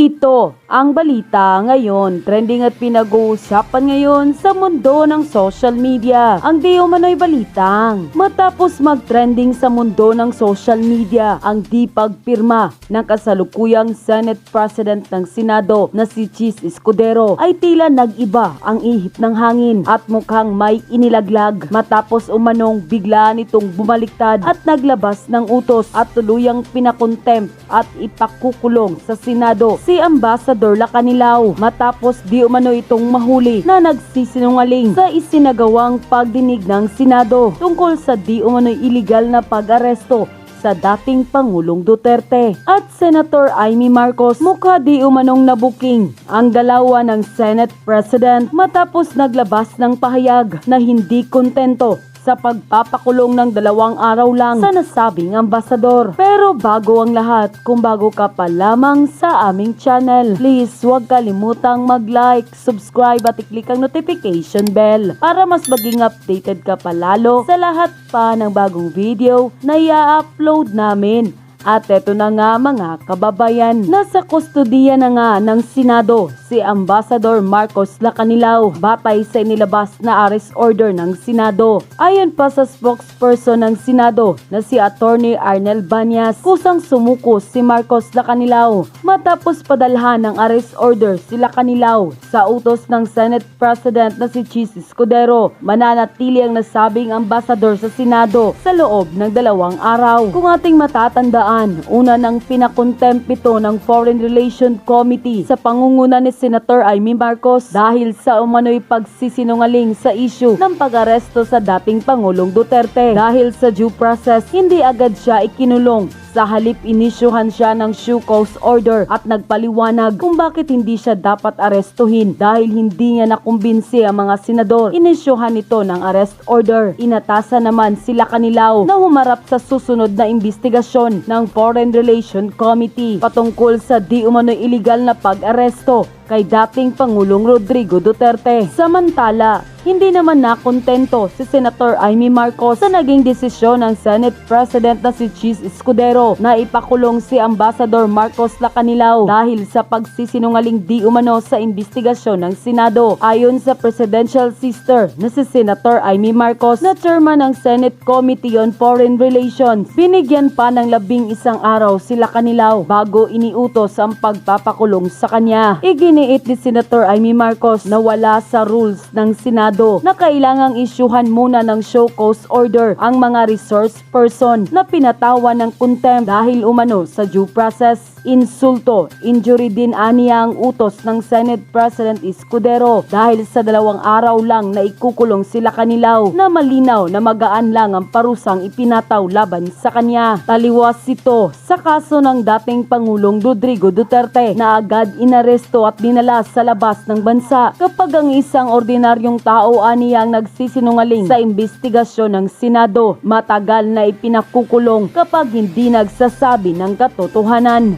Ito ang balita ngayon, trending at pinag-uusapan ngayon sa mundo ng social media. Ang di umano'y balitang matapos mag-trending sa mundo ng social media ang di pagpirma ng kasalukuyang Senate President ng Senado na si Chis Escudero ay tila nag-iba ang ihip ng hangin at mukhang may inilaglag matapos umanong bigla nitong bumaliktad at naglabas ng utos at tuluyang pinakontempt at ipakukulong sa Senado si Ambassador Lacanilao matapos di umano itong mahuli na nagsisinungaling sa isinagawang pagdinig ng Senado tungkol sa di umano'y iligal na pag-aresto sa dating Pangulong Duterte at Senator Amy Marcos. Mukha di umanong nabuking ang dalawa ng Senate President matapos naglabas ng pahayag na hindi kontento sa pagpapakulong ng 2 araw lang sa nasabing ambasador. Pero bago ang lahat, kung bago ka pa lamang sa aming channel, please huwag kalimutang mag-like, subscribe at i-click ang notification bell para mas maging updated ka palalo sa lahat pa ng bagong video na i-upload namin. At eto na nga mga kababayan, nasa kustodiya na nga ng Senado si Ambassador Marcos Lacanilao batay sa inilabas na arrest order ng Senado. Ayon pa sa spokesperson ng Senado na si Attorney Arnel Banyas, kusang sumuko si Marcos Lacanilao matapos padalhan ng arrest order si Lacanilao sa utos ng Senate President na si Chis Escudero. Mananatili ang nasabing ambassador sa Senado sa loob ng 2 araw. Kung ating matatandaan, una nang pinakontempt ito ng Foreign Relations Committee sa pangunguna ni Senator Amy Marcos dahil sa umano'y pagsisinungaling sa issue ng pag-aresto sa dating Pangulong Duterte. Dahil sa due process, hindi agad siya ikinulong. Sa halip inisyuhan siya ng show cause order at nagpaliwanag kung bakit hindi siya dapat arestuhin dahil hindi niya nakumbinsi ang mga senador. Inisyuhan ito ng arrest order. Inatasan naman sila Lacanilao na humarap sa susunod na investigasyon ng Foreign Relations Committee patungkol sa di umano'y iligal na pag-aresto kay dating Pangulong Rodrigo Duterte. Samantala, hindi naman nakontento si Senator Amy Marcos sa naging desisyon ng Senate President na si Chis Escudero na ipakulong si Ambassador Marcos Lacanilao dahil sa pagsisinungaling di umano sa investigasyon ng Senado. Ayon sa presidential sister na si Senator Amy Marcos na chairman ng Senate Committee on Foreign Relations, binigyan pa ng 11 araw si Lacanilao bago iniutos ang pagpapakulong sa kanya. Iginiit ni Senator Amy Marcos na wala sa rules ng Senado na kailangang isyuhan muna ng show cause order ang mga resource person na pinatawan ng contempt dahil umano sa due process. Insulto, injury din aniya ang utos ng Senate President Escudero dahil sa 2 araw lang na ikukulong sila Lacanilao na malinaw na magaan lang ang parusang ipinataw laban sa kanya. Taliwas ito sa kaso ng dating Pangulong Rodrigo Duterte na agad inaresto at dinala sa labas ng bansa kapag ang isang ordinaryong tao aniya ang nagsisinungaling sa investigasyon ng Senado. Matagal na ipinakukulong kapag hindi nagsasabi ng katotohanan.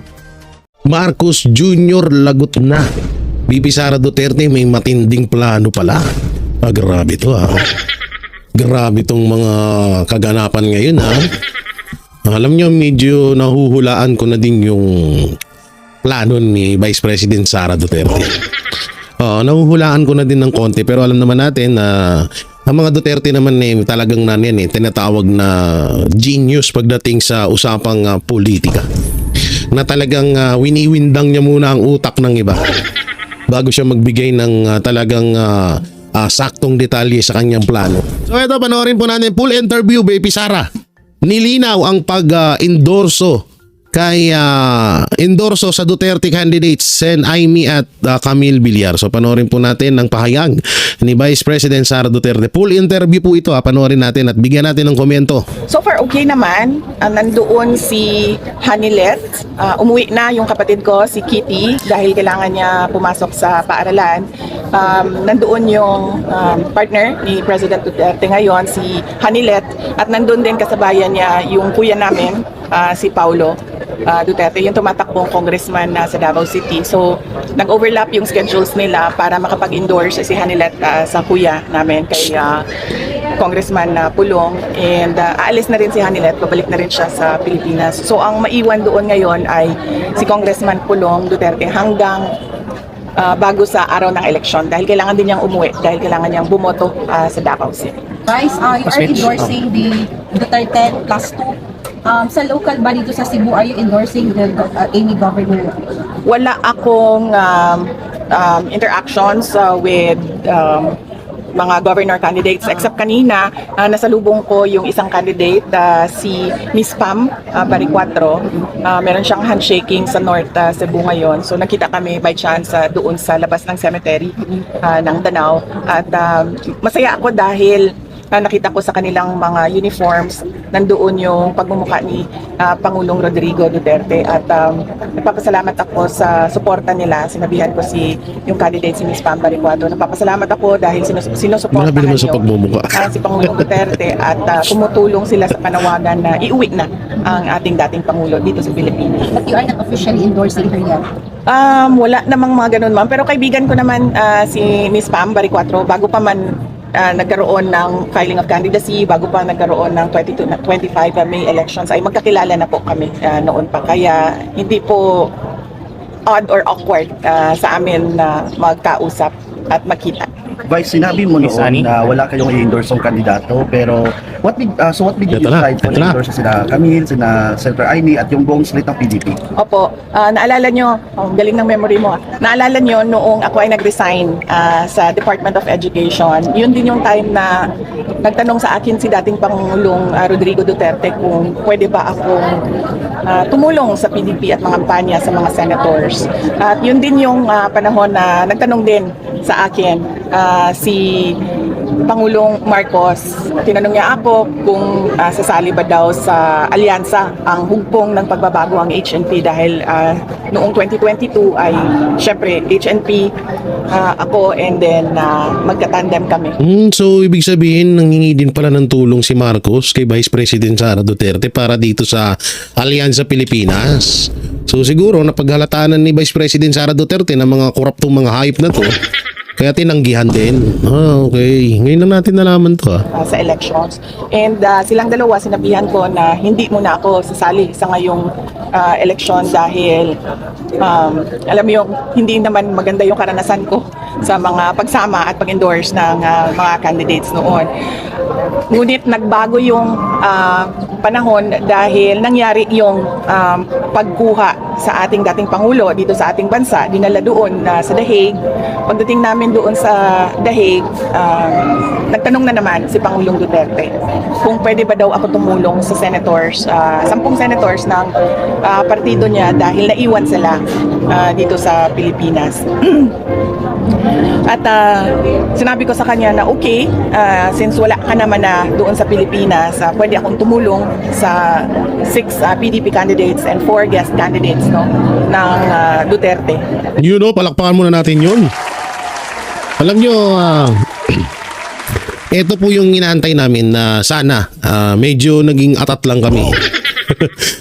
Marcos Jr. lagot na. Bibi Sara Duterte may matinding plano pala. Grabe to Grabe tong mga kaganapan ngayon Alam nyo, medyo nahuhulaan ko na din yung plano ni Vice President Sara Duterte. Nahuhulaan ko na din ng konti pero alam naman natin na ang mga Duterte naman talagang tinatawag na genius pagdating sa usapang politika. Na talagang winiwindang niya muna ang utak ng iba bago siya magbigay ng talagang saktong detalye sa kanyang plano. So ito, panoorin po natin full interview, Baby Sara. Nilinaw ang pag-endorso kay endorso sa Duterte candidates Sen Amy at Camille Villar. So panoorin po natin ang pahayag ni Vice President Sara Duterte. Full interview po ito, panoorin natin at bigyan natin ng komento. So far okay naman. Nandoon si Hanilet. Umuwi na yung kapatid ko si Kitty dahil kailangan niya pumasok sa paaralan. Nandoon yung partner ni President Duterte ngayon, si Hanilet, at nandoon din kasabayan niya yung kuya namin, si Paulo Duterte, yung tumatakbong congressman sa Davao City. So nag-overlap yung schedules nila para makapag-endorse si Hanilet sa kuya namin kay Congressman Pulong, and aalis na rin si Hanilet, babalik na rin siya sa Pilipinas. So ang maiwan doon ngayon ay si Congressman Pulong Duterte hanggang bago sa araw ng eleksyon, dahil kailangan din niyang umuwi, dahil kailangan niyang bumoto sa Davao City. Vice, you are endorsing the Duterte plus 2. Sa local ba dito sa Cebu, are you endorsing the any governor? Wala akong interactions with mga governor candidates except kanina nasalubong ko yung isang candidate, si Miss Pam Baricuatro. Meron siyang handshaking sa North Cebu ngayon, so nakita kami by chance doon sa labas ng cemetery ng Danao, at masaya ako dahil nakita ko sa kanilang mga uniforms nandoon yung pagmumukha ni Pangulong Rodrigo Duterte, at nagpapasalamat ako sa suporta nila. Sinabihan ko yung candidate, si Ms. Pam Baricuatro, nagpapasalamat ako dahil sinusuportahan Grabe naman sa pagmumukha. si Pangulong Duterte, at tumutulong sila sa panawagan na iuwi na ang ating dating Pangulo dito sa Pilipinas. But you are not officially endorsing her yet? Wala namang mga ganun, ma'am, pero kaibigan ko naman si Ms. Pam Baricuatro bago pa man nagkaroon ng filing of candidacy, bago pa nagkaroon ng 25 May elections, ay magkakilala na po kami noon pa. Kaya hindi po odd or awkward sa amin na magkausap at magkita. Vice, sinabi mo noon na wala kayong i-endorse ng kandidato, pero what did you decide kung i-endorse sila Camille, sina Senator Aimee at yung buong slate ng PDP? Opo, naalala nyo, ang galing ng memory mo, naalala nyo noong ako ay nag-resign sa Department of Education, yun din yung time na nagtanong sa akin si dating Pangulong Rodrigo Duterte kung pwede ba akong tumulong sa PDP at mga kampanya sa mga senators. At yun din yung panahon na nagtanong din sa akin si Pangulong Marcos. Tinanong niya ako kung sasali ba daw sa alyansa ang hugpong ng pagbabago ang HNP, dahil noong 2022 ay syempre HNP, ako, and then magkatandem kami. So ibig sabihin nangingi din pala ng tulong si Marcos kay Vice President Sara Duterte para dito sa Alyansa Pilipinas. So siguro napaghalatanan ni Vice President Sara Duterte ng mga koruptong mga hayop na to. Kaya tinanggihan din. Okay. Ngayon lang natin nalaman to Sa elections. And silang dalawa, sinabihan ko na hindi muna ako sasali sa ngayong election dahil alam mo yung hindi naman maganda yung karanasan ko sa mga pagsama at pag-endorse ng mga candidates noon. Ngunit nagbago yung panahon dahil nangyari yung pagkuha sa ating dating Pangulo dito sa ating bansa, dinala doon sa The Hague. Pagdating namin doon sa The Hague, nagtanong na naman si Pangulong Duterte kung pwede ba daw ako tumulong sa senators, 10 senators ng partido niya dahil naiwan sila dito sa Pilipinas. At sinabi ko sa kanya na okay, since wala ka naman na doon sa Pilipinas, pwede akong tumulong sa 6 PDP candidates and 4 guest candidates ng Duterte. Palakpakan muna natin yun. Alam nyo, ito po yung inaantay namin na sana medyo naging atat lang kami.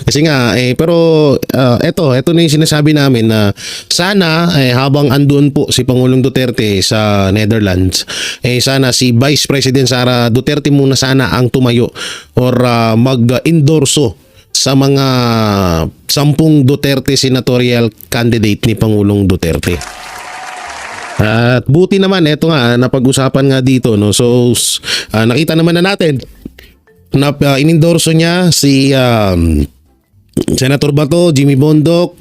Kasi nga pero ito na yung sinasabi namin na sana habang andun po si Pangulong Duterte sa Netherlands, sana si Vice President Sara Duterte muna sana ang tumayo or mag-endorso sa mga 10 Duterte senatorial candidate ni Pangulong Duterte. At buti naman, eto nga, napag-usapan nga dito, no? So, nakita naman na natin na inendorso niya si Senator Bato, Jimmy Bondoc,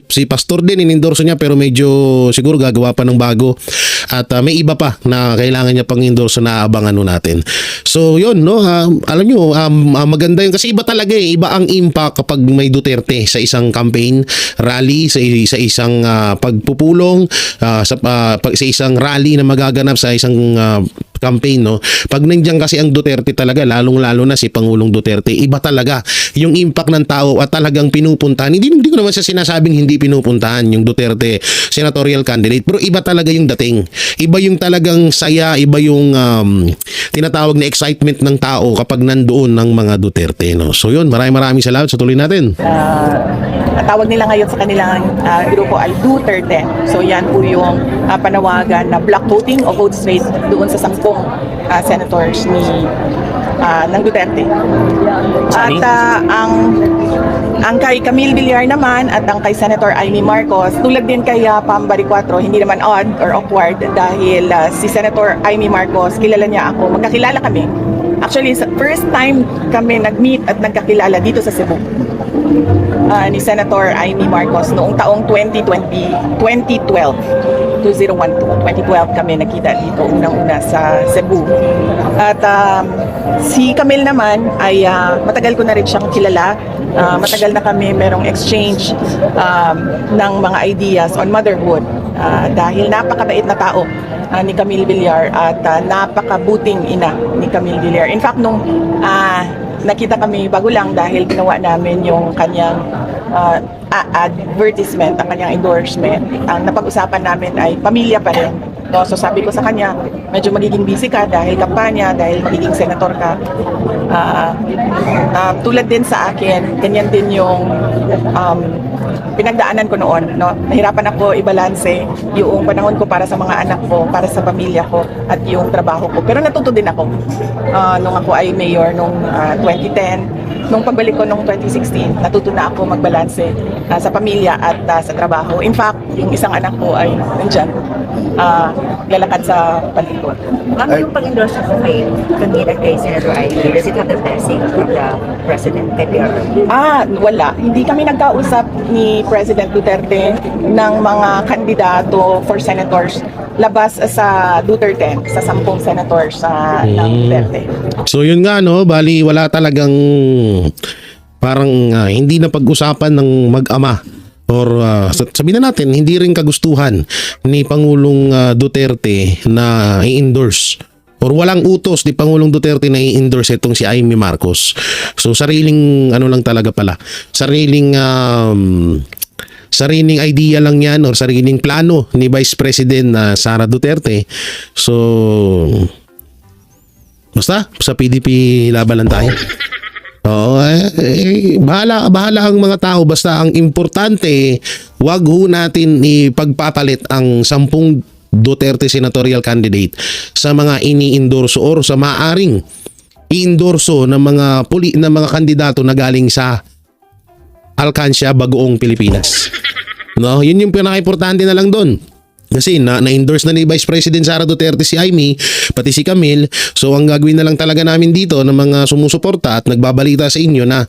si Pastor din inendorso niya, pero medyo siguro gagawa pa ng bago. At may iba pa na kailangan niya pang endorso na abangan natin. So yun, no, alam nyo, maganda yun kasi iba talaga iba ang impact kapag may Duterte sa isang campaign rally, sa isang pagpupulong, sa isang rally na magaganap sa isang campaign, no? Pag nandiyan kasi ang Duterte talaga, lalong-lalo na si Pangulong Duterte, iba talaga yung impact ng tao at talagang pinupuntahan. Hindi ko naman sa sinasabing hindi pinupuntahan yung Duterte senatorial candidate, pero iba talaga yung dating. Iba yung talagang saya, iba yung tinatawag na excitement ng tao kapag nandoon ng mga Duterte, no? So yun, maraming salamat sa tuloy natin. Ang tawag nila ngayon sa kanilang grupo ay Duterte. So yan po yung panawagan na block voting o vote straight doon sa 10 senators ng Duterte. At ang kay Camille Villar naman at ang kay Senator Amy Marcos, tulad din kay Pam Baricuatro, hindi naman odd or awkward dahil si Senator Amy Marcos, kilala niya ako, magkakilala kami. Actually, first time kami nag-meet at nagkakilala dito sa Cebu. Ni Senator Amy Marcos noong taong 2012 kami nakita dito unang-una sa Cebu. At si Camille naman ay matagal ko na rin siyang kilala. Matagal na kami merong exchange ng mga ideas on motherhood dahil napakabait na tao ni Camille Villar at napakabuting ina ni Camille Villar. In fact, nung nakita kami bago lang dahil ginawa namin yung kanyang advertisement, ang kanyang endorsement. Ang napag-usapan namin ay pamilya pa rin. No? So sabi ko sa kanya, medyo magiging busy ka dahil kampanya, dahil magiging senator ka. Tulad din sa akin, ganyan din yung pinagdaanan ko noon. No? Nahirapan ako ibalanse yung panahon ko para sa mga anak ko, para sa pamilya ko, at yung trabaho ko. Pero natuto din ako nung ako ay mayor nung 2010. Nung pagbalik ko nung 2016, natuto na ako magbalanse sa pamilya at sa trabaho. In fact, yung isang anak ko ay nandyan, lalakad sa palikod. Ano yung pag-endorse mo kay Camille at kay Senator Amy? Does it have the blessing of the President kay PRRD? Wala. Hindi kami nagkausap ni President Duterte ng mga kandidato for senators labas sa Duterte, sa 10 senators ng Duterte. So yun nga, no, bali wala talagang parang hindi na pag-usapan ng mag-ama or sabihin na natin hindi rin kagustuhan ni Pangulong Duterte na i-endorse or walang utos ni Pangulong Duterte na i-endorse itong si Amy Marcos. So sariling ano lang talaga pala, sariling idea lang yan or sariling plano ni Vice President Sara Duterte. So basta sa PDP laban lang tayo. Oo, bahala ang mga tao, basta ang importante, wag ho natin ipagpapalit ang 10 Duterte senatorial candidate sa mga ini-endorso or sa maaring i-endorso ng mga kandidato na galing sa alkansya bagoong Pilipinas. No, yun yung pinaka-importante na lang doon. Kasi na-endorse na ni Vice President Sara Duterte si Amy, pati si Camille. So ang gagawin na lang talaga namin dito ng mga sumusuporta at nagbabalita sa inyo na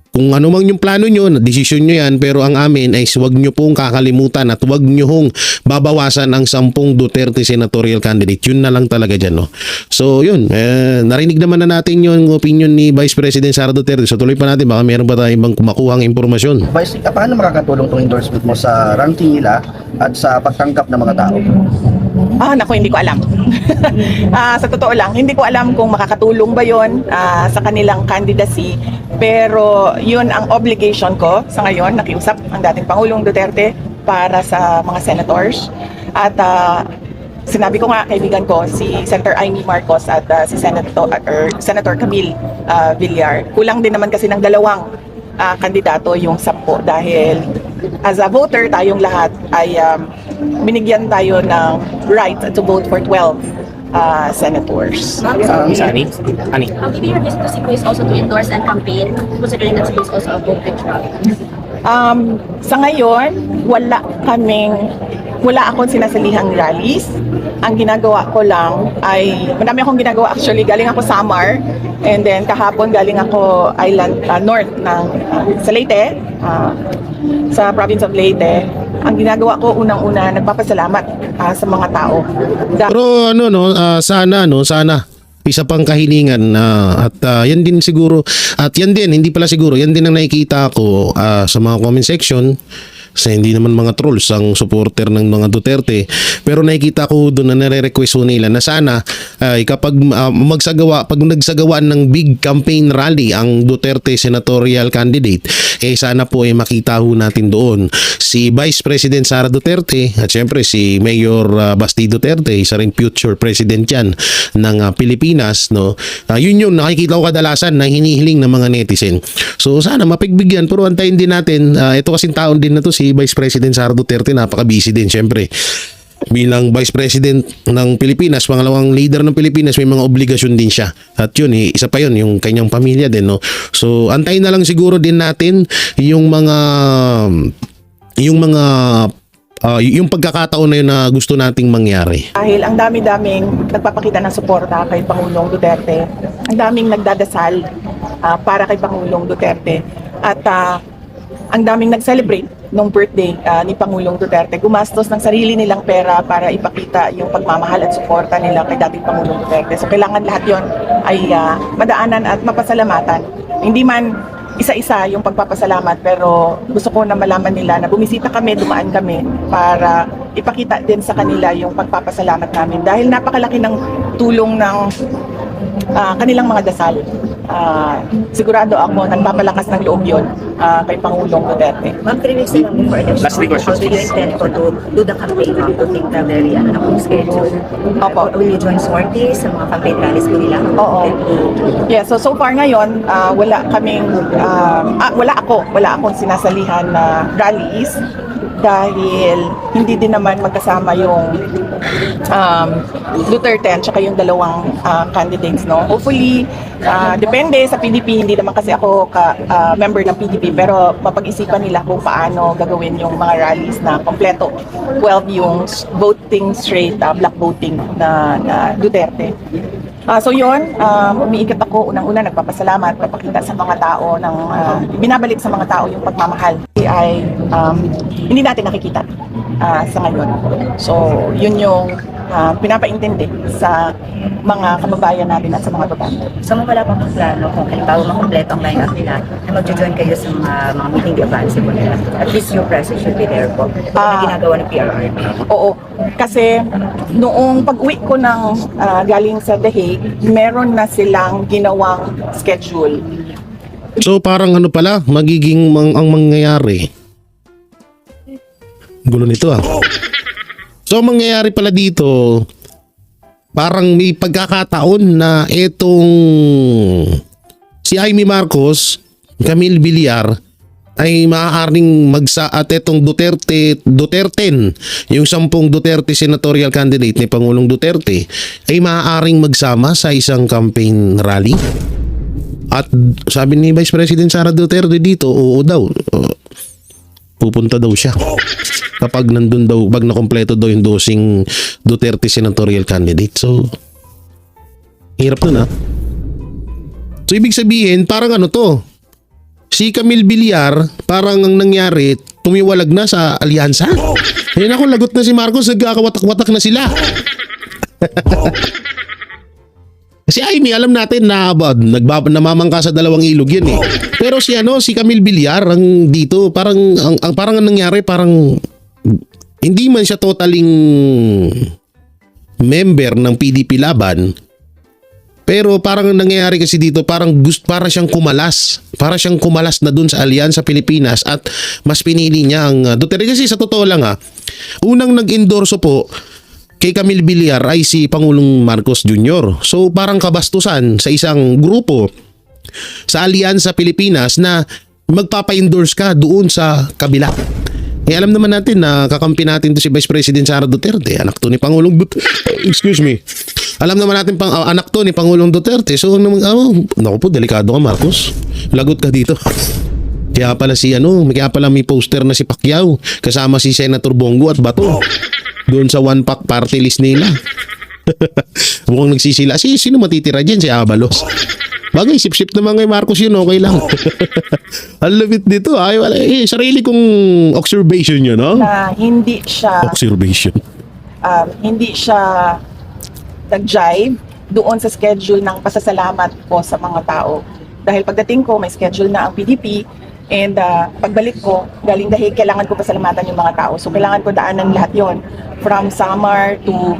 kung ano mang yung plano nyo, desisyon nyo yan, pero ang amin ay huwag nyo pong kakalimutan at huwag nyo hong babawasan ang 10 Duterte senatorial candidate. Yun na lang talaga dyan. No? So yun, narinig naman na natin yung opinion ni Vice President Sara Duterte. So tuloy pa natin, baka meron pa tayong ibang makuhang impormasyon. Vice, paano makakatulong itong endorsement mo sa ranking nila at sa pagtangkap ng mga tao? Naku, hindi ko alam. Sa totoo lang, hindi ko alam kung makakatulong ba yon sa kanilang candidacy. Pero yun ang obligation ko sa ngayon, nakiusap ang dating Pangulong Duterte para sa mga senators. At sinabi ko nga, kaibigan ko, si Senator Amy Marcos at si Senator Camille Villar. Kulang din naman kasi ng 2 kandidato yung 10 dahil as a voter, tayong lahat ay binigyan tayo ng right to vote for 12 senators. Ani? Maybe your business is also to endorse and campaign, considering that she is also a vote withdrawal. Sa ngayon, wala akong sinasalihang rallies. Ang ginagawa ko lang ay, madami akong ginagawa actually. Galing ako Samar, and then kahapon galing ako north ng sa Leyte, sa province of Leyte. Ang ginagawa ko unang-una, nagpapasalamat sa mga tao. Pero sana isa pang kahilingan at yan din siguro at yan din hindi pala siguro yan din ang nakikita ko sa mga comment section Kasi hindi naman mga trolls ang supporter ng mga Duterte. Pero nakikita ko doon na nare-request nila na sana kapag pag nagsagawa ng big campaign rally ang Duterte senatorial candidate, sana po makita ho natin doon si Vice President Sara Duterte at syempre si Mayor Basti Duterte, isa rin future president yan ng Pilipinas, no? Yun yung nakikita ko kadalasan na hinihiling ng mga netizen. So sana mapigbigyan, pero antayin din natin. Ito kasing taon din na to si Vice President Sara Duterte, napaka-busy din syempre. Bilang Vice President ng Pilipinas, pangalawang leader ng Pilipinas, may mga obligasyon din siya. At yun, isa pa yun, yung kanyang pamilya din, no? So antayin na lang siguro din natin yung pagkakataon na yun na gusto nating mangyari. Dahil ang dami-daming nagpapakita ng suporta kay Pangulong Duterte, ang daming nagdadasal para kay Pangulong Duterte, at ang daming nag-celebrate nung birthday ni Pangulong Duterte, gumastos ng sarili nilang pera para ipakita yung pagmamahal at suporta nila kay dating Pangulong Duterte. So kailangan lahat yon ay madaanan at mapasalamatan. Hindi man isa-isa yung pagpapasalamat, pero gusto ko na malaman nila na bumisita kami, dumaan kami para ipakita din sa kanila yung pagpapasalamat namin dahil napakalaki ng tulong ng kanilang mga dasal. Sigurado ako nagpapalakas ng loob yun kay Pangulong Duterte. Ma'am, 3 weeks lang before election, how do you intend to do the campaign, ma'am, to take the very schedule? Opo. Will you join sorties sa mga campaign rallies ko nila? Oo. Yeah, so far ngayon, wala akong sinasalihan na rallies dahil hindi din naman magkasama yung Duterte at saka yung dalawang candidates, no. Hopefully, depende sa PDP, hindi naman kasi ako member ng PDP, pero mapag-isipan nila kung paano gagawin yung mga rallies na kompleto 12 yung voting straight, black voting na Duterte. So yun, umiikot ako, unang-una nagpapasalamat, papakita sa mga tao, binabalik sa mga tao yung pagmamahal ay hindi natin nakikita sa ngayon. So yun yung pinapaintindi sa mga kababayan natin at sa mga babae. So wala pa pong plano kung halimbawa makompleto ang line-up nila na mag-join kayo sa mga meeting di advance po nila. At least your presence should be there po. Ito na ginagawa ng PRRD. Oo, kasi noong pag-uwi ko ng galing sa The Hague, meron na silang ginawang schedule. So parang pala, magiging ang mangyayari. Gulo nito So mangyayari pala dito, parang may pagkakataon na etong si Amy Marcos, Camille Villar ay maaaring at etong Duterte, yung 10 Duterte senatorial candidate ni Pangulong Duterte ay maaaring magsama sa isang campaign rally. At sabi ni Vice President Sara Duterte dito, oo daw, pupunta daw siya. Kapag nandun daw, pag nakompleto daw yung dosing Duterte senatorial candidate. So, hirap nun So, ibig sabihin, parang si Camille Villar, parang ang nangyari, tumiwalag na sa alyansa. Ayun ako, lagot na si Marcos, nagkakawatak-watak na sila. Kasi Amy, alam natin na namamangka sa dalawang ilog yan eh. Pero si Camille Villar ang dito, parang ang nangyari, parang hindi man siya totaling member ng PDP laban. Pero parang nangyayari kasi dito, para siyang kumalas. Para siyang kumalas na dun sa Alyansa Pilipinas at mas pinili niya ang Duterte. Kasi sa totoo lang unang nag-endorso po kay Camille Villar ay si Pangulong Marcos Jr. So parang kabastusan sa isang grupo sa Alyansa Pilipinas na magpapa-endorse ka doon sa kabila. Alam naman natin na kakampi natin to si Vice President Sara Duterte, anak to ni Pangulong Duterte. Excuse me. Alam naman natin anak to ni Pangulong Duterte. So naku po, delikado ka Marcos. Lagot ka dito. Kaya pala may poster na si Pacquiao kasama si Senator Bongo at Bato. Doon sa one-pack party list nila. Mukhang nagsisila. Sino matitira dyan? Si Abalos. Bagay, sip-sip naman kay Marcos yun, okay lang. Ang labit dito. Sarili kong observation yun, no? Na hindi siya nag-jive doon sa schedule ng pasasalamat ko sa mga tao. Dahil pagdating ko, may schedule na ang PDP And pagbalik ko, galing dahil kailangan ko pasalamatan yung mga tao. So kailangan ko daanan lahat yon, from Samar to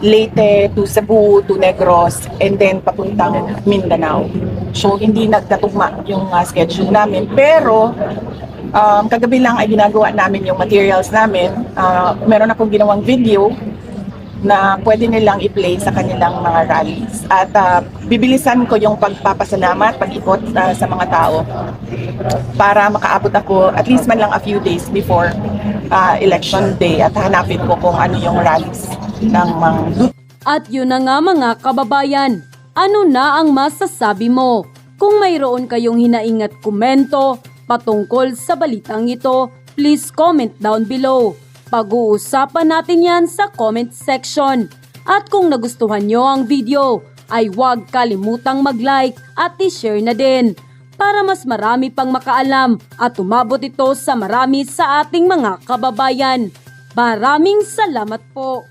Leyte to Cebu to Negros and then papuntang Mindanao. So hindi nagkatugma yung schedule namin. Pero kagabi lang ay ginagawa namin yung materials namin. Meron akong ginawang video na pwede nilang i-play sa kanilang mga rallies. At bibilisan ko yung pagpapasalamat, pag-ikot sa mga tao para makaabot ako at least man lang a few days before election day at hanapin ko kung ano yung rallies ng mga. At yun na nga mga kababayan, ano na ang masasabi mo? Kung mayroon kayong hinaing at komento patungkol sa balitang ito, please comment down below. Pag-uusapan natin yan sa comment section. At kung nagustuhan nyo ang video, ay huwag kalimutang mag-like at i-share na din para mas marami pang makaalam at umabot ito sa marami sa ating mga kababayan. Maraming salamat po!